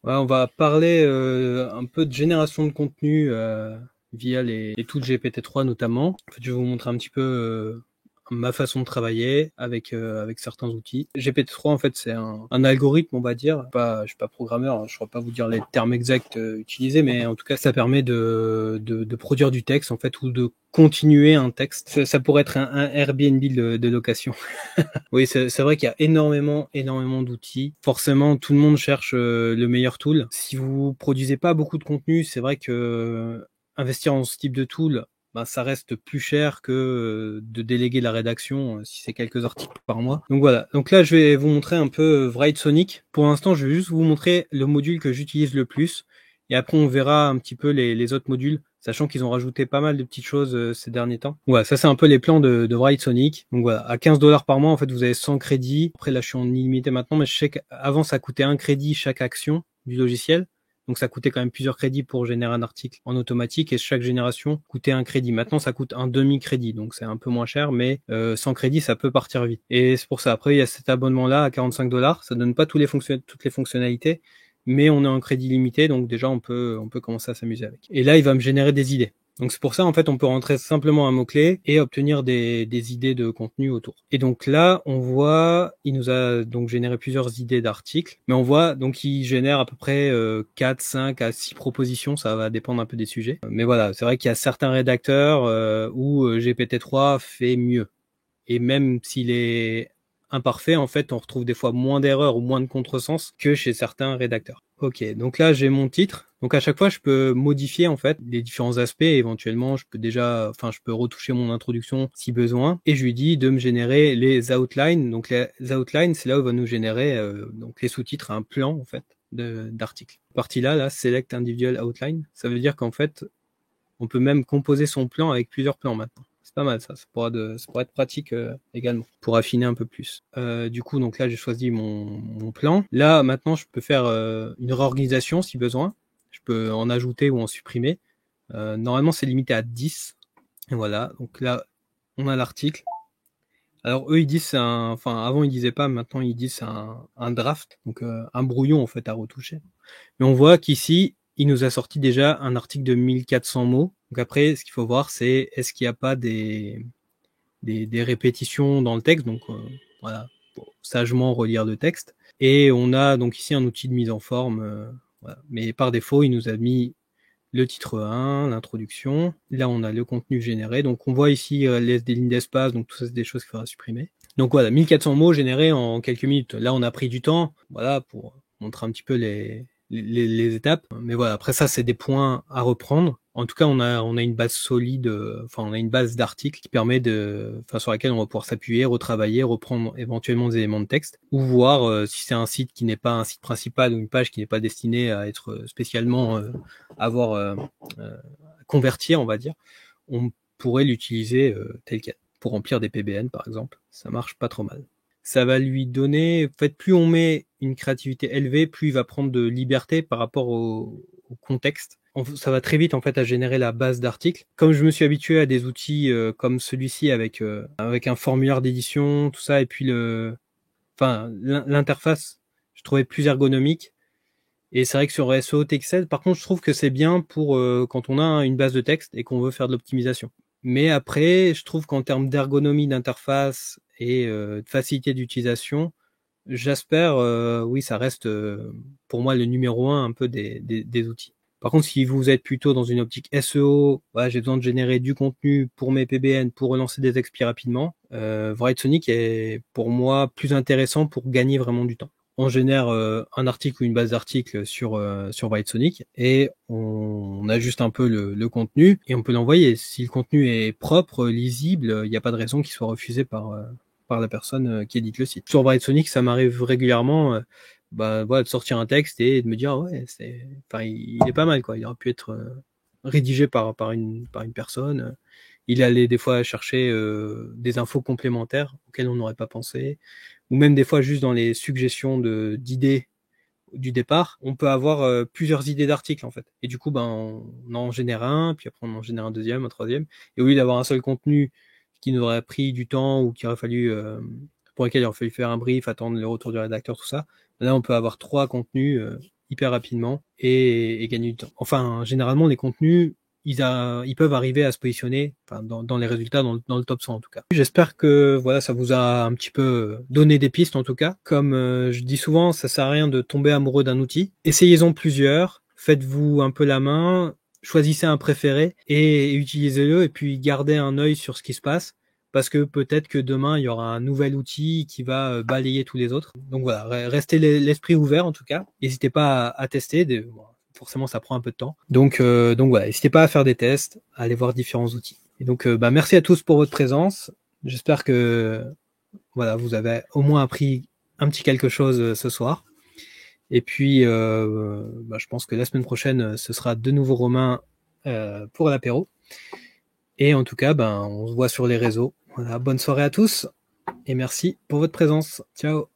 Ouais, on va parler un peu de génération de contenu via les tools GPT-3 notamment. En fait, je vais vous montrer un petit peu ma façon de travailler avec certains outils. GPT-3 en fait c'est un algorithme, on va dire. Je suis pas programmeur, hein, je ne saurais pas vous dire les termes exacts utilisés, mais en tout cas ça permet de produire du texte en fait ou de continuer un texte. Ça pourrait être un Airbnb de location. Oui, c'est vrai qu'il y a énormément d'outils. Forcément, tout le monde cherche le meilleur tool. Si vous produisez pas beaucoup de contenu, c'est vrai que investir dans ce type de tool, bah, ça reste plus cher que de déléguer la rédaction si c'est quelques articles par mois. Donc voilà. Donc là, je vais vous montrer un peu Writesonic. Pour l'instant, je vais juste vous montrer le module que j'utilise le plus. Et après, on verra un petit peu les autres modules, sachant qu'ils ont rajouté pas mal de petites choses ces derniers temps. Voilà, ça c'est un peu les plans de Writesonic. Donc voilà, à 15 $ par mois, en fait, vous avez 100 crédits. Après, là, je suis en illimité maintenant, mais je sais qu'avant, ça coûtait 1 crédit chaque action du logiciel. Donc ça coûtait quand même plusieurs crédits pour générer un article en automatique et chaque génération coûtait 1 crédit. Maintenant, ça coûte un demi-crédit, donc c'est un peu moins cher, mais sans crédit, ça peut partir vite. Et c'est pour ça. Après, il y a cet abonnement-là à 45 $. Ça donne pas toutes les fonctionnalités, mais on a un crédit limité, donc déjà on peut commencer à s'amuser avec. Et là, il va me générer des idées. Donc c'est pour ça, en fait, on peut rentrer simplement un mot-clé et obtenir des idées de contenu autour. Et donc là, on voit, il nous a donc généré plusieurs idées d'articles, mais on voit donc il génère à peu près 4, 5 à 6 propositions, ça va dépendre un peu des sujets. Mais voilà, c'est vrai qu'il y a certains rédacteurs où GPT-3 fait mieux. Et même s'il est imparfait, en fait, on retrouve des fois moins d'erreurs ou moins de contresens que chez certains rédacteurs. Ok, donc là j'ai mon titre. Donc à chaque fois je peux modifier en fait les différents aspects. Éventuellement je peux retoucher mon introduction si besoin. Et je lui dis de me générer les outlines. Donc les outlines, c'est là où il va nous générer donc les sous-titres, un plan en fait d'articles. Partie là, select individual outline. Ça veut dire qu'en fait on peut même composer son plan avec plusieurs plans maintenant. C'est pas mal ça, ça pourrait être pratique également, pour affiner un peu plus. Du coup, donc là, j'ai choisi mon plan. Là, maintenant, je peux faire une réorganisation si besoin. Je peux en ajouter ou en supprimer. Normalement, c'est limité à 10. Et voilà, donc là, on a l'article. Alors eux, ils disent avant ils disaient pas, maintenant ils disent c'est un draft, donc un brouillon en fait à retoucher. Mais on voit qu'ici, il nous a sorti déjà un article de 1400 mots. Donc après, ce qu'il faut voir, c'est est-ce qu'il n'y a pas des répétitions dans le texte. Donc voilà, pour sagement relire le texte. Et on a donc ici un outil de mise en forme. Voilà. Mais par défaut, il nous a mis le titre 1, l'introduction. Là, on a le contenu généré. Donc on voit ici des lignes d'espace. Donc tout ça, c'est des choses qu'il faudra supprimer. Donc voilà, 1400 mots générés en quelques minutes. Là, on a pris du temps, voilà, pour montrer un petit peu les étapes. Mais voilà, après ça, c'est des points à reprendre. En tout cas, on a une base solide, on a une base d'articles qui permet sur laquelle on va pouvoir s'appuyer, retravailler, reprendre éventuellement des éléments de texte, ou voir si c'est un site qui n'est pas un site principal ou une page qui n'est pas destinée à être spécialement convertir, on va dire, on pourrait l'utiliser tel quel pour remplir des PBN par exemple. Ça marche pas trop mal. Ça va lui donner, en fait, plus on met une créativité élevée, plus il va prendre de liberté par rapport au contexte. Ça va très vite en fait à générer la base d'articles. Comme je me suis habitué à des outils comme celui-ci avec un formulaire d'édition, tout ça, et puis l'interface, je trouvais plus ergonomique. Et c'est vrai que sur SEO Texel, par contre, je trouve que c'est bien pour quand on a une base de texte et qu'on veut faire de l'optimisation. Mais après, je trouve qu'en termes d'ergonomie d'interface et de facilité d'utilisation, Jasper, oui, ça reste pour moi le numéro un peu des outils. Par contre, si vous êtes plutôt dans une optique SEO, voilà, j'ai besoin de générer du contenu pour mes PBN, pour relancer des expis rapidement, Writesonic est pour moi plus intéressant pour gagner vraiment du temps. On génère un article ou une base d'articles sur Writesonic et on ajuste un peu le contenu et on peut l'envoyer. Si le contenu est propre, lisible, il n'y a pas de raison qu'il soit refusé par la personne qui édite le site. Sur Writesonic, ça m'arrive régulièrement de sortir un texte et de me dire ouais, il est pas mal quoi. Il aurait pu être rédigé par une personne. Il allait des fois chercher des infos complémentaires auxquelles on n'aurait pas pensé, ou même des fois juste dans les suggestions d'idées du départ, on peut avoir plusieurs idées d'articles en fait. Et du coup, on en génère un, puis après on en génère un deuxième, un troisième. Et au lieu d'avoir un seul contenu qui nous aurait pris du temps ou qui aurait fallu pour lequel il aurait fallu faire un brief, attendre le retour du rédacteur, tout ça, là on peut avoir trois contenus hyper rapidement et gagner du temps. Enfin, généralement, les contenus, ils peuvent arriver à se positionner dans les résultats, dans le top 100 en tout cas. J'espère que voilà, ça vous a un petit peu donné des pistes en tout cas. Comme je dis souvent, ça sert à rien de tomber amoureux d'un outil. Essayez-en plusieurs, faites-vous un peu la main, choisissez un préféré et utilisez-le et puis gardez un œil sur ce qui se passe. Parce que peut-être que demain, il y aura un nouvel outil qui va balayer tous les autres. Donc voilà, restez l'esprit ouvert en tout cas. N'hésitez pas à tester. Bon, forcément, ça prend un peu de temps. Donc voilà, n'hésitez pas à faire des tests, à aller voir différents outils. Et donc, merci à tous pour votre présence. J'espère que voilà, vous avez au moins appris un petit quelque chose ce soir. Et puis, je pense que la semaine prochaine, ce sera de nouveau Romain pour l'apéro. Et en tout cas, on se voit sur les réseaux. Voilà, bonne soirée à tous et merci pour votre présence. Ciao.